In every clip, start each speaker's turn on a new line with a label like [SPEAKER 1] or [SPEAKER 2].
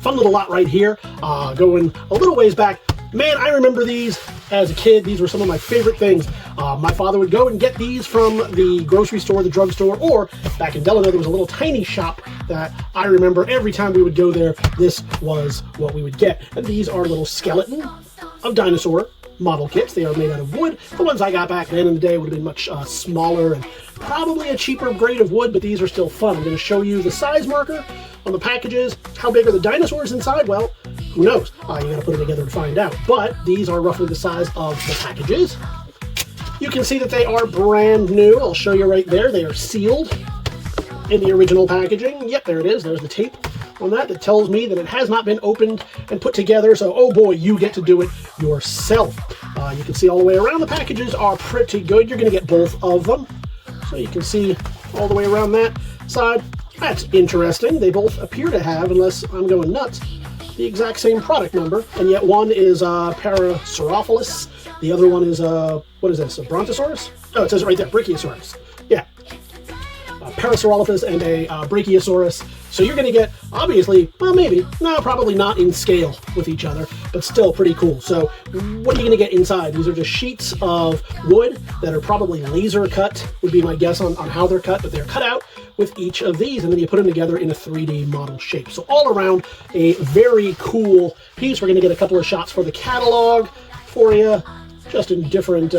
[SPEAKER 1] fun little lot right here, going a little ways back. Man, I remember these as a kid. These were some of my favorite things. My father would go and get these from the grocery store, the drugstore, or back in Delano, there was a little tiny shop that I remember every time we would go there, this was what we would get. And these are little skeleton of dinosaur model kits. They are made out of wood. The ones I got back then in the day would have been much smaller and probably a cheaper grade of wood, but these are still fun. I'm going to show you the size marker on the packages. How big are the dinosaurs inside? Well, who knows? You got to put it together to find out. But these are roughly the size of the packages. You can see that they are brand new. I'll show you right there. They are sealed in the original packaging. Yep, there it is. There's the tape on that tells me that it has not been opened and put together. So, oh boy, you get to do it yourself. You can see all the way around. The packages are pretty good. You're going to get both of them. So you can see all the way around that side. That's interesting. They both appear to have, unless I'm going nuts, the exact same product number, and yet one is Parasurolophus, the other one is what is this, a Brontosaurus? Oh, it says it right there, Brachiosaurus. Yeah, Parasurolophus and a Brachiosaurus. So you're going to get, obviously, well, maybe, no, probably not in scale with each other, but still pretty cool. So what are you going to get inside? These are just sheets of wood that are probably laser cut, would be my guess on how they're cut, but they're cut out with each of these, and then you put them together in a 3D model shape. So all around, a very cool piece. We're going to get a couple of shots for the catalog for you, just in different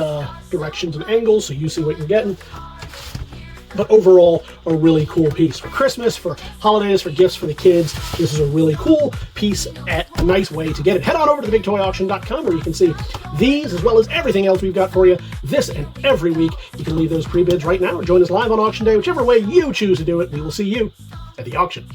[SPEAKER 1] directions and angles, so you see what you're getting. But overall, a really cool piece for Christmas, for holidays, for gifts for the kids. This is a really cool piece at a nice way to get it. Head on over to TheBigToyAuction.com where you can see these as well as everything else we've got for you this and every week. You can leave those pre-bids right now or join us live on auction day. Whichever way you choose to do it, we will see you at the auction.